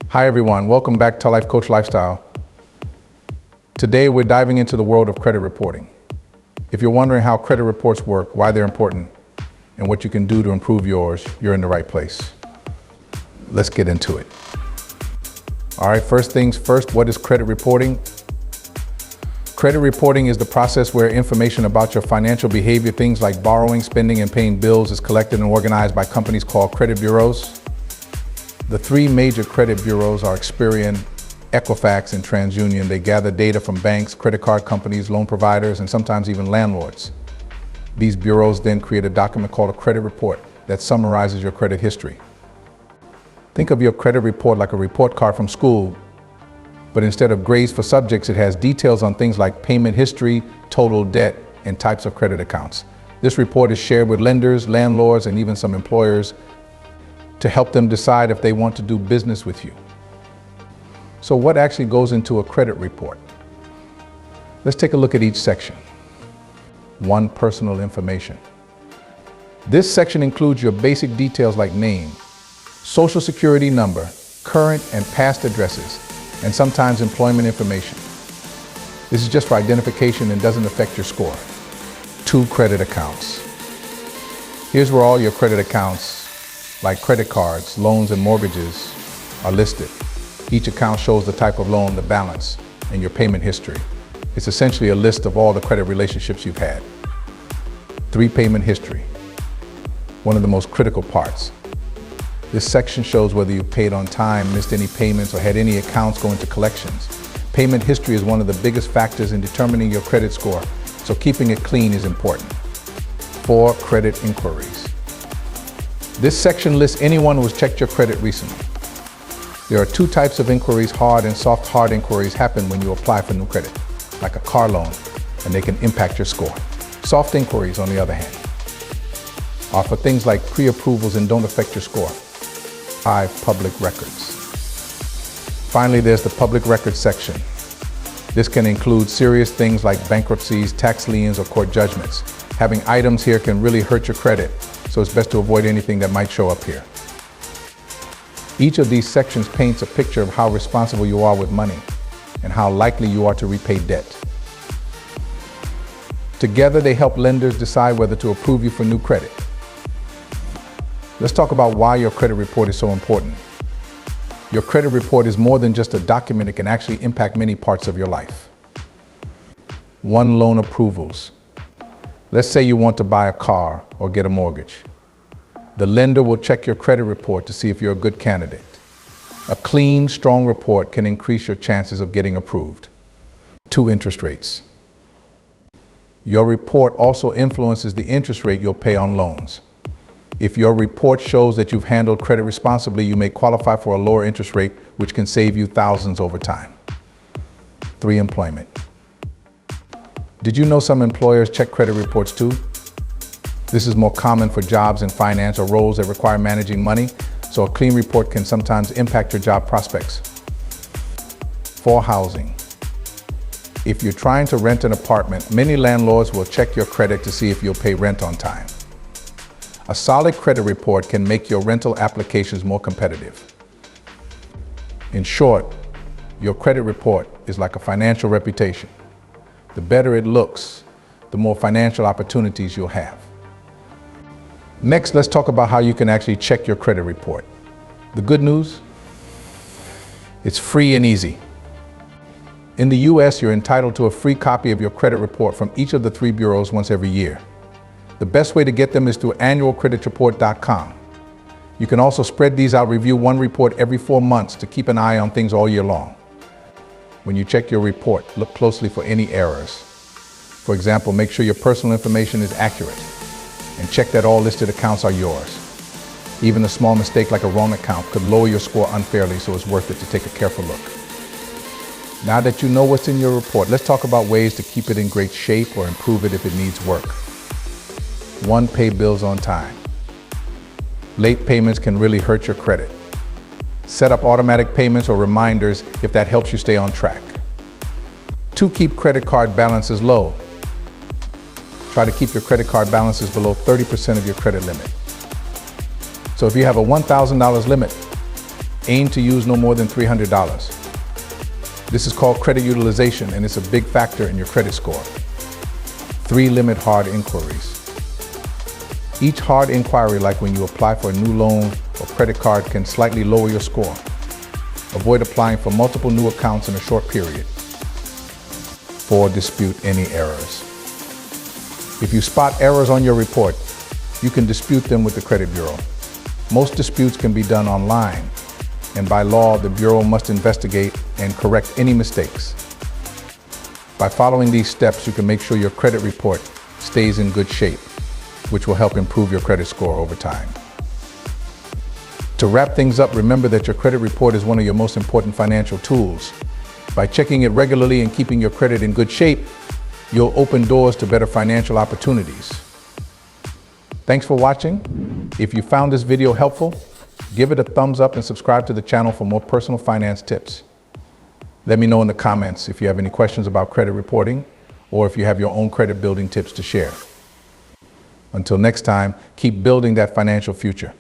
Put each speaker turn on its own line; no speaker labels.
Hi everyone, welcome back to Life Coach Lifestyle. Today we're diving into the world of credit reporting. If you're wondering how credit reports work, why they're important, and what you can do to improve yours, you're in the right place. Let's get into it. All right, first things first, what is credit reporting? Credit reporting is the process where information about your financial behavior, things like borrowing, spending, and paying bills, is collected and organized by companies called credit bureaus. The three major credit bureaus are Experian, Equifax, and TransUnion. They gather data from banks, credit card companies, loan providers, and sometimes even landlords. These bureaus then create a document called a credit report that summarizes your credit history. Think of your credit report like a report card from school, but instead of grades for subjects, it has details on things like payment history, total debt, and types of credit accounts. This report is shared with lenders, landlords, and even some employers to help them decide if they want to do business with you. So what actually goes into a credit report? Let's take a look at each section. 1. Personal information. This section includes your basic details like name, social security number, current and past addresses, and sometimes employment information. This is just for identification and doesn't affect your score. 2. Credit accounts. Here's where all your credit accounts, like credit cards, loans, and mortgages, are listed. Each account shows the type of loan, the balance, and your payment history. It's essentially a list of all the credit relationships you've had. 3. Payment history. One of the most critical parts. This section shows whether you paid on time, missed any payments, or had any accounts go into collections. Payment history is one of the biggest factors in determining your credit score, so keeping it clean is important. 4. Credit inquiries. This section lists anyone who has checked your credit recently. There are 2 types of inquiries. Hard and soft. Hard inquiries happen when you apply for new credit, like a car loan, and they can impact your score. Soft inquiries, on the other hand, are for things like pre-approvals and don't affect your score. 5. Public records. Finally, there's the public records section. This can include serious things like bankruptcies, tax liens, or court judgments. Having items here can really hurt your credit, so it's best to avoid anything that might show up here. Each of these sections paints a picture of how responsible you are with money and how likely you are to repay debt. Together, they help lenders decide whether to approve you for new credit. Let's talk about why your credit report is so important. Your credit report is more than just a document. It can actually impact many parts of your life. 1. Loan approvals. Let's say you want to buy a car or get a mortgage. The lender will check your credit report to see if you're a good candidate. A clean, strong report can increase your chances of getting approved. 2. Interest rates. Your report also influences the interest rate you'll pay on loans. If your report shows that you've handled credit responsibly, you may qualify for a lower interest rate, which can save you thousands over time. 3. Employment. Did you know some employers check credit reports too? This is more common for jobs in finance or roles that require managing money, so a clean report can sometimes impact your job prospects. 4. Housing. If you're trying to rent an apartment, many landlords will check your credit to see if you'll pay rent on time. A solid credit report can make your rental applications more competitive. In short, your credit report is like a financial reputation. The better it looks, the more financial opportunities you'll have. Next, let's talk about how you can actually check your credit report. The good news? It's free and easy. In the US, you're entitled to a free copy of your credit report from each of the 3 bureaus once every year. The best way to get them is through annualcreditreport.com. You can also spread these out, review one report every 4 months to keep an eye on things all year long. When you check your report, look closely for any errors. For example, make sure your personal information is accurate and check that all listed accounts are yours. Even a small mistake like a wrong account could lower your score unfairly, so it's worth it to take a careful look. Now that you know what's in your report, let's talk about ways to keep it in great shape or improve it if it needs work. 1. Pay bills on time. Late payments can really hurt your credit. Set up automatic payments or reminders if that helps you stay on track. 2. Keep credit card balances low. Try to keep your credit card balances below 30% of your credit limit. So if you have a $1,000 limit, Aim to use no more than $300. This is called credit utilization, and it's a big factor in your credit score. 3, limit hard inquiries. Each hard inquiry, like when you apply for a new loan or credit card, can slightly lower your score. Avoid applying for multiple new accounts in a short period. 4, dispute any errors. If you spot errors on your report, you can dispute them with the credit bureau. Most disputes can be done online, and by law, the bureau must investigate and correct any mistakes. By following these steps, you can make sure your credit report stays in good shape, which will help improve your credit score over time. To wrap things up, remember that your credit report is one of your most important financial tools. By checking it regularly and keeping your credit in good shape, you'll open doors to better financial opportunities. Thanks for watching. If you found this video helpful, give it a thumbs up and subscribe to the channel for more personal finance tips. Let me know in the comments if you have any questions about credit reporting or if you have your own credit building tips to share. Until next time, keep building that financial future.